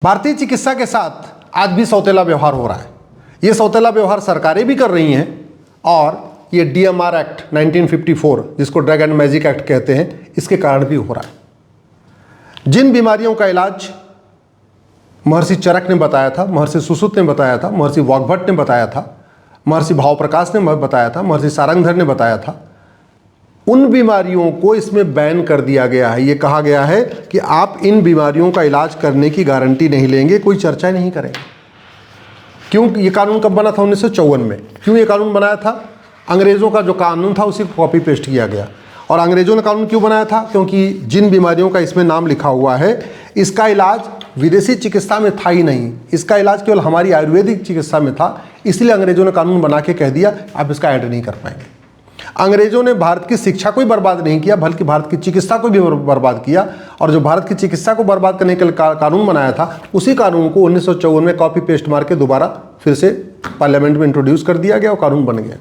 भारतीय चिकित्सा के साथ आज भी सौतेला व्यवहार हो रहा है। ये सौतेला व्यवहार सरकारें भी कर रही हैं और ये DMR एक्ट 1954 जिसको ड्रग एंड मैजिक एक्ट कहते हैं, इसके कारण भी हो रहा है। जिन बीमारियों का इलाज महर्षि चरक ने बताया था, महर्षि सुश्रुत ने बताया था, महर्षि वाग्भट ने बताया था, महर्षि भावप्रकाश ने बताया था, महर्षि सारंगधर ने बताया था, उन बीमारियों को इसमें बैन कर दिया गया है। ये कहा गया है कि आप इन बीमारियों का इलाज करने की गारंटी नहीं लेंगे, कोई चर्चा नहीं करेंगे। क्यों ये कानून कब बना था? 1954 में। क्यों ये कानून बनाया था? अंग्रेज़ों का जो कानून था उसी को कॉपी पेस्ट किया गया। और अंग्रेज़ों ने कानून क्यों बनाया था? क्योंकि जिन बीमारियों का इसमें नाम लिखा हुआ है, इसका इलाज विदेशी चिकित्सा में था ही नहीं, इसका इलाज केवल हमारी आयुर्वेदिक चिकित्सा में था। इसलिए अंग्रेज़ों ने कानून बना के कह दिया आप इसका ऐड नहीं कर पाएंगे। अंग्रेजों ने भारत की शिक्षा को ही बर्बाद नहीं किया, बल्कि भारत की चिकित्सा को भी बर्बाद किया। और जो भारत की चिकित्सा को बर्बाद करने के लिए कानून बनाया था, उसी कानून को 1954 में कॉपी पेस्ट मार के दोबारा फिर से पार्लियामेंट में इंट्रोड्यूस कर दिया गया और कानून बन गया।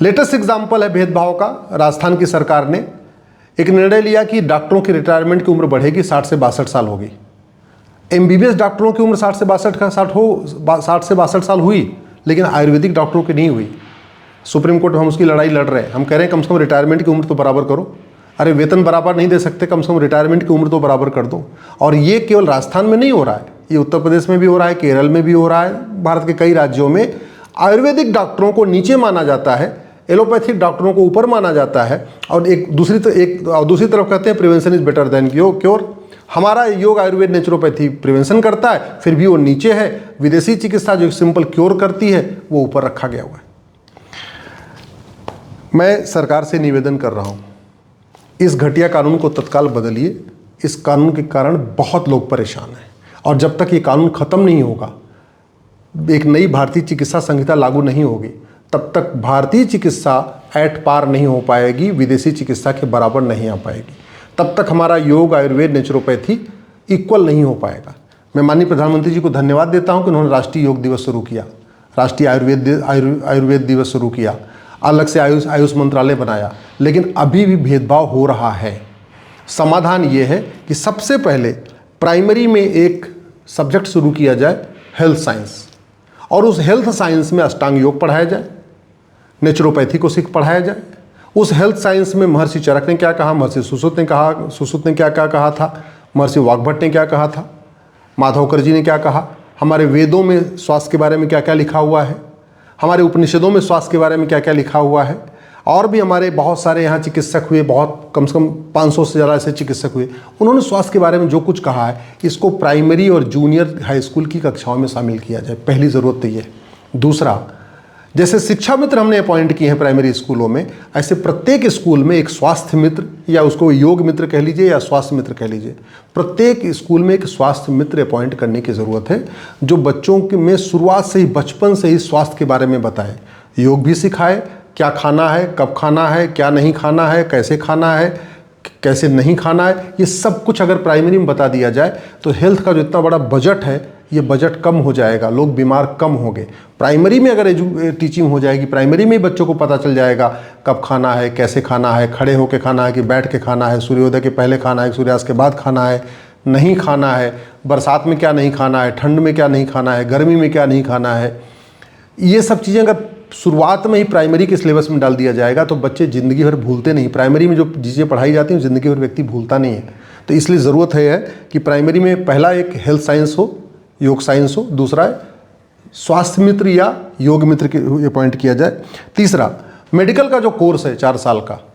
लेटेस्ट एग्जाम्पल है भेदभाव का। राजस्थान की सरकार ने एक निर्णय लिया कि डॉक्टरों की रिटायरमेंट की उम्र बढ़ेगी, 60 से 62 साल होगी। MBBS डॉक्टरों की उम्र 60 से 62 साल हुई, लेकिन आयुर्वेदिक डॉक्टरों की नहीं हुई। सुप्रीम कोर्ट में हम उसकी लड़ाई लड़ रहे हैं। हम कह रहे हैं कम से कम रिटायरमेंट की उम्र तो बराबर करो। अरे वेतन बराबर नहीं दे सकते, कम से कम रिटायरमेंट की उम्र तो बराबर कर दो। और ये केवल राजस्थान में नहीं हो रहा है, ये उत्तर प्रदेश में भी हो रहा है, केरल में भी हो रहा है। भारत के कई राज्यों में आयुर्वेदिक डॉक्टरों को नीचे माना जाता है, एलोपैथिक डॉक्टरों को ऊपर माना जाता है। और दूसरी तरफ कहते हैं prevention is better than cure. हमारा योग आयुर्वेद नेचुरोपैथी प्रिवेंशन करता है, फिर भी वो नीचे है। विदेशी चिकित्सा जो सिंपल क्योर करती है वो ऊपर रखा गया हुआ है। मैं सरकार से निवेदन कर रहा हूँ, इस घटिया कानून को तत्काल बदलिए। इस कानून के कारण बहुत लोग परेशान हैं और जब तक ये कानून ख़त्म नहीं होगा, एक नई भारतीय चिकित्सा संहिता लागू नहीं होगी, तब तक भारतीय चिकित्सा एट पार नहीं हो पाएगी, विदेशी चिकित्सा के बराबर नहीं आ पाएगी। तब तक हमारा योग आयुर्वेद नेचुरोपैथी इक्वल नहीं हो पाएगा। मैं माननीय प्रधानमंत्री जी को धन्यवाद देता हूँ कि उन्होंने राष्ट्रीय योग दिवस शुरू किया, राष्ट्रीय आयुर्वेद दिवस शुरू किया, अलग से आयुष मंत्रालय बनाया। लेकिन अभी भी भेदभाव हो रहा है। समाधान ये है कि सबसे पहले प्राइमरी में एक सब्जेक्ट शुरू किया जाए, हेल्थ साइंस, और उस हेल्थ साइंस में अष्टांग योग पढ़ाया जाए, नेचुरोपैथी को पढ़ाया जाए। उस हेल्थ साइंस में महर्षि चरक ने क्या कहा, महर्षि सुश्रुत ने क्या कहा था, महर्षि वाग्भट ने क्या कहा था, माधवकर जी ने क्या कहा, हमारे वेदों में स्वास्थ्य के बारे में क्या क्या लिखा हुआ है, हमारे उपनिषदों में स्वास्थ्य के बारे में क्या क्या लिखा हुआ है। और भी हमारे बहुत सारे यहाँ चिकित्सक हुए, बहुत कम से कम 500 से ज़्यादा ऐसे चिकित्सक हुए, उन्होंने स्वास्थ्य के बारे में जो कुछ कहा है, इसको प्राइमरी और जूनियर हाई स्कूल की कक्षाओं में शामिल किया जाए। पहली ज़रूरत तो ये है। दूसरा, जैसे शिक्षा मित्र हमने अपॉइंट किए हैं प्राइमरी स्कूलों में, ऐसे प्रत्येक स्कूल में एक स्वास्थ्य मित्र, या उसको योग मित्र कह लीजिए या स्वास्थ्य मित्र कह लीजिए, प्रत्येक स्कूल में एक स्वास्थ्य मित्र अपॉइंट करने की ज़रूरत है, जो बच्चों में शुरुआत से ही, बचपन से ही स्वास्थ्य के बारे में बताए, योग भी सिखाए, क्या खाना है, कब खाना है, क्या नहीं खाना है, कैसे खाना है, कैसे नहीं खाना है। ये सब कुछ अगर प्राइमरी में बता दिया जाए तो हेल्थ का जो इतना बड़ा बजट है, ये बजट कम हो जाएगा, लोग बीमार कम होंगे। प्राइमरी में अगर टीचिंग हो जाएगी, प्राइमरी में बच्चों को पता चल जाएगा कब खाना है, कैसे खाना है, खड़े होकर खाना है कि बैठ के खाना है, सूर्योदय के पहले खाना है, सूर्यास्त के बाद खाना है, नहीं खाना है, बरसात में क्या नहीं खाना है, ठंड में क्या नहीं खाना है, गर्मी में क्या नहीं खाना है। ये सब चीज़ें अगर शुरुआत में ही प्राइमरी के सिलेबस में डाल दिया जाएगा तो बच्चे ज़िंदगी भर भूलते नहीं। प्राइमरी में जो चीज़ें पढ़ाई जाती हैं ज़िंदगी भर व्यक्ति भूलता नहीं है। तो इसलिए ज़रूरत है कि प्राइमरी में पहला एक हेल्थ साइंस हो, योग साइंस हो, दूसरा है स्वास्थ्य मित्र या योग मित्र के अपॉइंट किया जाए। तीसरा, मेडिकल का जो कोर्स है 4 साल का,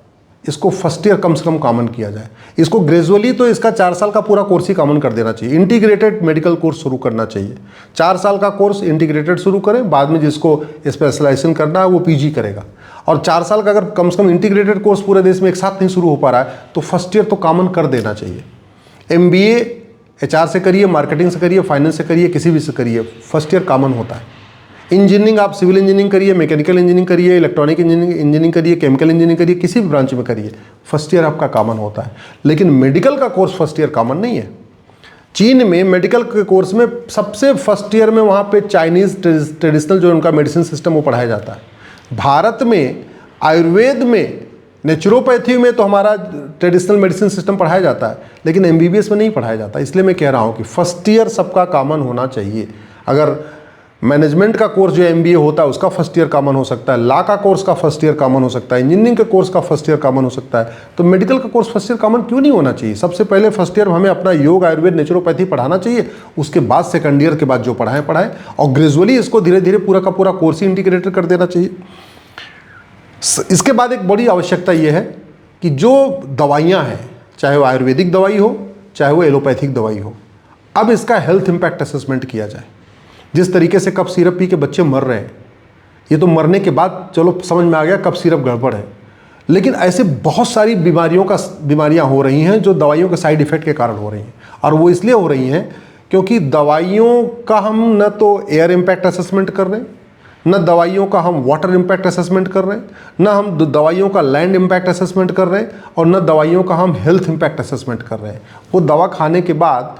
इसको फर्स्ट ईयर कम से कम कॉमन किया जाए। इसको ग्रेजुअली तो इसका 4 साल का पूरा कोर्स ही कॉमन कर देना चाहिए। इंटीग्रेटेड मेडिकल कोर्स शुरू करना चाहिए। 4 साल का कोर्स इंटीग्रेटेड शुरू करें, बाद में जिसको स्पेशलाइजेशन करना है वो PG करेगा। और 4 साल का अगर कम से कम इंटीग्रेटेड कोर्स पूरे देश में एक साथ नहीं शुरू हो पा रहा है तो फर्स्ट ईयर तो कॉमन कर देना चाहिए। MBA HR से करिए, मार्केटिंग से करिए, फाइनेंस से करिए, किसी भी से करिए, फर्स्ट ईयर कॉमन होता है। इंजीनियरिंग आप सिविल इंजीनियरिंग करिए, मैकेनिकल इंजीनियरिंग करिए, इलेक्ट्रॉनिक इंजीनियरिंग करिए, केमिकल इंजीनियरिंग करिए, किसी भी ब्रांच में करिए, फर्स्ट ईयर आपका कॉमन होता है। लेकिन मेडिकल का कोर्स फर्स्ट ईयर कॉमन नहीं है। चीन में मेडिकल के कोर्स में सबसे फर्स्ट ईयर में वहाँ पे चाइनीज़ ट्रेडिशनल जो उनका मेडिसिन सिस्टम वो पढ़ाया जाता है। भारत में आयुर्वेद में नेचुरोपैथी में तो हमारा ट्रेडिशनल मेडिसिन सिस्टम पढ़ाया जाता है, लेकिन एमबीबीएस में नहीं पढ़ाया जाता। इसलिए मैं कह रहा हूँ कि फर्स्ट ईयर सबका कॉमन होना चाहिए। अगर मैनेजमेंट का कोर्स जो एमबीए होता है उसका फर्स्ट ईयर कॉमन हो सकता है, लॉ का कोर्स का फर्स्ट ईयर कॉमन हो सकता है, इंजीनियरिंग के कोर्स का फर्स्ट ईयर कॉमन हो सकता है, तो मेडिकल का कोर्स फर्स्ट ईयर कॉमन क्यों नहीं होना चाहिए? सबसे पहले फर्स्ट ईयर हमें अपना योग, आयुर्वेद, नेचुरोपैथी पढ़ाना चाहिए। उसके बाद सेकंड ईयर के बाद जो पढ़ाएं और ग्रेजुअली इसको धीरे धीरे पूरा का पूरा कोर्स ही इंटीग्रेटेड कर देना चाहिए। इसके बाद एक बड़ी आवश्यकता ये है कि जो दवाइयाँ हैं, चाहे वो आयुर्वेदिक दवाई हो चाहे वो एलोपैथिक दवाई हो, अब इसका हेल्थ इम्पैक्ट असेसमेंट किया जाए। जिस तरीके से कफ सिरप पी के बच्चे मर रहे हैं, ये तो मरने के बाद चलो समझ में आ गया कफ सिरप गड़बड़ है, लेकिन ऐसे बहुत सारी बीमारियां हो रही हैं जो दवाइयों के साइड इफ़ेक्ट के कारण हो रही हैं। और वो इसलिए हो रही हैं क्योंकि दवाइयों का हम न तो एयर इम्पैक्ट असेसमेंट कर रहे हैं, न दवाइयों का हम वाटर इम्पैक्ट असेसमेंट कर रहे हैं, न हम दवाइयों का लैंड इम्पैक्ट असेसमेंट कर रहे हैं, और न दवाइयों का हम हेल्थ इम्पैक्ट असेसमेट कर रहे हैं। वो दवा खाने के बाद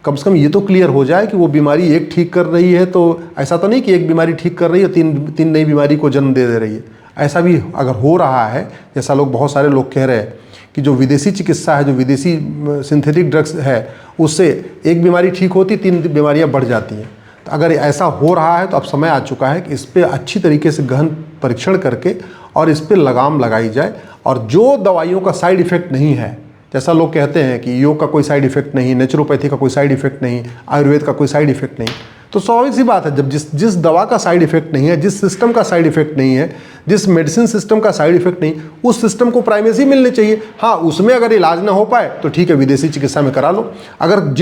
कम से कम ये तो क्लियर हो जाए कि वो बीमारी एक ठीक कर रही है, तो ऐसा तो नहीं कि एक बीमारी ठीक कर रही है तीन नई बीमारी को जन्म दे रही है। ऐसा भी अगर हो रहा है, जैसा बहुत सारे लोग कह रहे हैं कि जो विदेशी चिकित्सा है, जो विदेशी सिंथेटिक ड्रग्स है, उससे एक बीमारी ठीक होती 3 बीमारियां बढ़ जाती हैं। तो अगर ऐसा हो रहा है तो अब समय आ चुका है कि इस पर अच्छी तरीके से गहन परीक्षण करके और इस पर लगाम लगाई जाए। और जो दवाइयों का साइड इफ़ेक्ट नहीं है, जैसा लोग कहते हैं कि योग का कोई साइड इफ़ेक्ट नहीं, नेचुरोपैथी का कोई साइड इफ़ेक्ट नहीं, आयुर्वेद का कोई साइड इफ़ेक्ट नहीं, तो स्वाभाविक सी बात है जब जिस दवा का साइड इफ़ेक्ट नहीं है, जिस सिस्टम का साइड इफ़ेक्ट नहीं है, जिस मेडिसिन सिस्टम का साइड इफ़ेक्ट नहीं, उस सिस्टम को प्राइमेसी मिलनी चाहिए। हाँ, उसमें अगर इलाज ना हो पाए तो ठीक है, विदेशी चिकित्सा में करा लो। अगर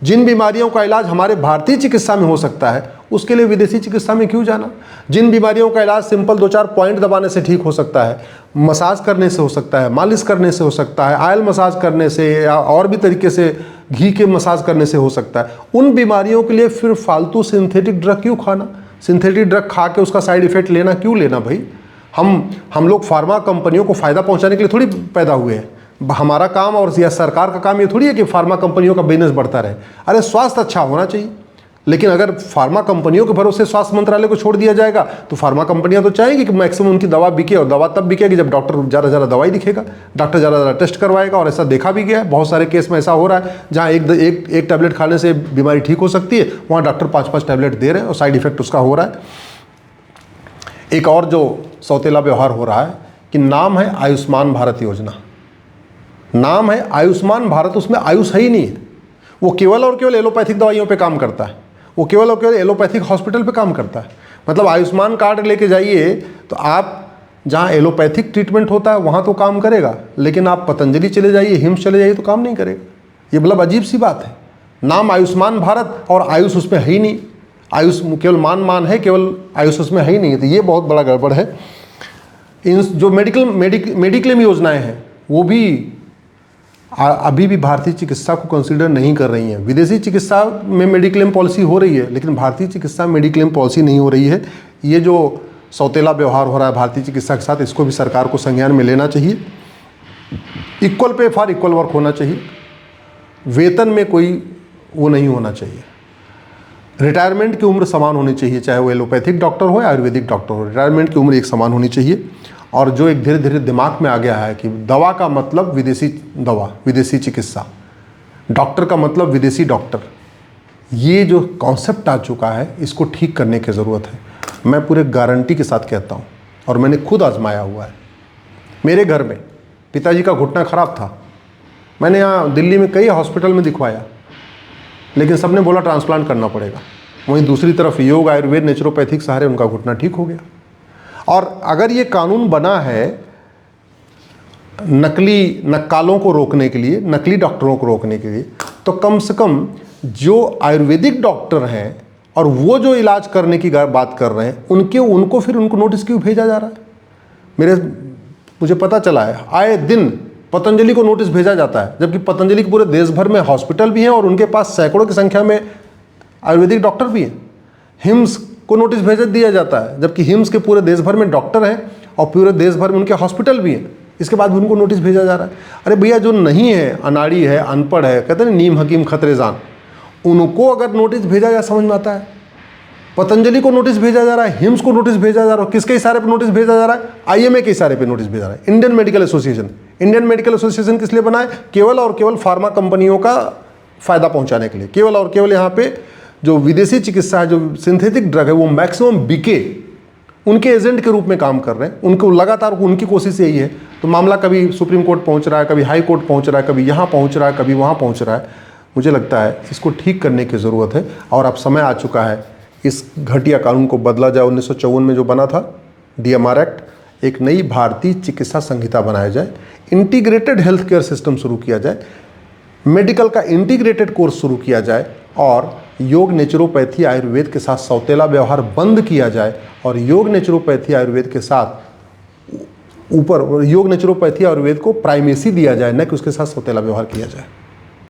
जिन बीमारियों का इलाज हमारे भारतीय चिकित्सा में हो सकता है, उसके लिए विदेशी चिकित्सा में क्यों जाना? जिन बीमारियों का इलाज सिंपल 2-4 पॉइंट दबाने से ठीक हो सकता है, मसाज करने से हो सकता है, मालिश करने से हो सकता है, ऑयल मसाज करने से, या और भी तरीके से घी के मसाज करने से हो सकता है, उन बीमारियों के लिए फिर फालतू सिंथेटिक ड्रग क्यों खाना? सिंथेटिक ड्रग खा के उसका साइड इफेक्ट लेना क्यों लेना भाई? हम लोग फार्मा कंपनियों को फ़ायदा पहुंचाने के लिए थोड़ी पैदा हुए हैं। हमारा काम और या सरकार का काम ये थोड़ी है कि फार्मा कंपनियों का बिजनेस बढ़ता रहे। अरे स्वास्थ्य अच्छा होना चाहिए, लेकिन अगर फार्मा कंपनियों के भरोसे स्वास्थ्य मंत्रालय को छोड़ दिया जाएगा तो फार्मा कंपनियां तो चाहेंगी कि मैक्सिमम उनकी दवा बिके, और दवा तब बिकेगी जब डॉक्टर ज़्यादा दवाई लिखेगा, डॉक्टर ज़्यादा टेस्ट करवाएगा। और ऐसा देखा भी गया है, बहुत सारे केस में ऐसा हो रहा है जहाँ एक टैबलेट खाने से बीमारी ठीक हो सकती है, वहाँ डॉक्टर 5-5 टैबलेट दे रहे हैं और साइड इफेक्ट उसका हो रहा है। एक और जो सौतेला व्यवहार हो रहा है कि नाम है आयुष्मान भारत योजना, नाम है आयुष्मान भारत, उसमें आयुष है ही नहीं है। वो केवल और केवल एलोपैथिक दवाइयों पे काम करता है, वो केवल और केवल एलोपैथिक हॉस्पिटल पे काम करता है। मतलब आयुष्मान कार्ड लेके जाइए तो आप जहाँ एलोपैथिक ट्रीटमेंट होता है वहाँ तो काम करेगा, लेकिन आप पतंजलि चले जाइए, हिम्स चले जाइए तो काम नहीं करेगा। ये मतलब अजीब सी बात है, नाम आयुष्मान भारत और आयुष उसमें है ही नहीं। आयुष केवल मान है, केवल आयुष उसमें है ही नहीं। तो ये बहुत बड़ा गड़बड़ है। इन जो मेडिक्लेम योजनाएँ हैं वो भी अभी भी भारतीय चिकित्सा को कंसीडर नहीं कर रही हैं। विदेशी चिकित्सा में मेडिक्लेम पॉलिसी हो रही है, लेकिन भारतीय चिकित्सा में मेडिक्लेम पॉलिसी नहीं हो रही है। ये जो सौतेला व्यवहार हो रहा है भारतीय चिकित्सा के साथ, इसको भी सरकार को संज्ञान में लेना चाहिए। Equal pay for equal work होना चाहिए, वेतन में कोई वो नहीं होना चाहिए। रिटायरमेंट की उम्र समान होनी चाहिए, चाहे वो एलोपैथिक डॉक्टर हो या आयुर्वेदिक डॉक्टर हो, रिटायरमेंट की उम्र एक समान होनी चाहिए। और जो एक धीरे धीरे दिमाग में आ गया है कि दवा का मतलब विदेशी दवा, विदेशी चिकित्सा, डॉक्टर का मतलब विदेशी डॉक्टर, ये जो कॉन्सेप्ट आ चुका है, इसको ठीक करने की ज़रूरत है। मैं पूरे गारंटी के साथ कहता हूँ, और मैंने खुद आजमाया हुआ है। मेरे घर में पिताजी का घुटना ख़राब था, मैंने यहाँ दिल्ली में कई हॉस्पिटल में दिखवाया, लेकिन सबने बोला ट्रांसप्लांट करना पड़ेगा। वहीं दूसरी तरफ योग, आयुर्वेद, नेचुरोपैथिक सहारे उनका घुटना ठीक हो गया। और अगर ये कानून बना है नक्कालों को रोकने के लिए, नकली डॉक्टरों को रोकने के लिए, तो कम से कम जो आयुर्वेदिक डॉक्टर हैं और वो जो इलाज करने की बात कर रहे हैं, उनको नोटिस क्यों भेजा जा रहा है? मुझे पता चला है आए दिन पतंजलि को नोटिस भेजा जाता है, जबकि पतंजलि के पूरे देश भर में हॉस्पिटल भी हैं और उनके पास सैकड़ों की संख्या में आयुर्वेदिक डॉक्टर भी हैं। हिम्स को नोटिस भेज दिया जाता है, जबकि हिम्स के पूरे देश भर में डॉक्टर हैं और पूरे देश भर में उनके हॉस्पिटल भी हैं, इसके बाद भी उनको नोटिस भेजा जा रहा है। अरे भैया, जो नहीं है, अनाड़ी है, अनपढ़ है, कहते हैं नीम हकीम खतरे जान, उनको अगर नोटिस भेजा जाए समझ में आता है। पतंजलि को नोटिस भेजा जा रहा है, हिम्स को नोटिस भेजा जा रहा है, किसके इशारे पर नोटिस भेजा जा रहा है? आईएमए के इशारे पर नोटिस भेजा जा रहा है। Indian medical association, Indian medical association किस लिए बना है? केवल और केवल फार्मा कंपनियों का फायदा पहुंचाने के लिए, केवल और केवल यहाँ पे जो विदेशी चिकित्सा है, जो सिंथेटिक ड्रग है, वो मैक्सिमम बिके, उनके एजेंट के रूप में काम कर रहे हैं। उनको लगातार उनकी कोशिश यही है। तो मामला कभी सुप्रीम कोर्ट पहुंच रहा है, कभी हाई कोर्ट पहुंच रहा है, कभी यहाँ पहुंच रहा है, कभी वहाँ पहुंच रहा है। मुझे लगता है इसको ठीक करने की ज़रूरत है और अब समय आ चुका है इस घटिया कानून को बदला जाए। 1954 में जो बना था DMR एक्ट, एक नई भारतीय चिकित्सा संहिता बनाया जाए, इंटीग्रेटेड हेल्थ केयर सिस्टम शुरू किया जाए, मेडिकल का इंटीग्रेटेड कोर्स शुरू किया जाए और योग नेचुरोपैथी आयुर्वेद के साथ सौतेला व्यवहार बंद किया जाए और योग नेचुरोपैथी आयुर्वेद के साथ योग नेचुरोपैथी आयुर्वेद को प्राइमेसी दिया जाए, न कि उसके साथ सौतेला व्यवहार किया जाए।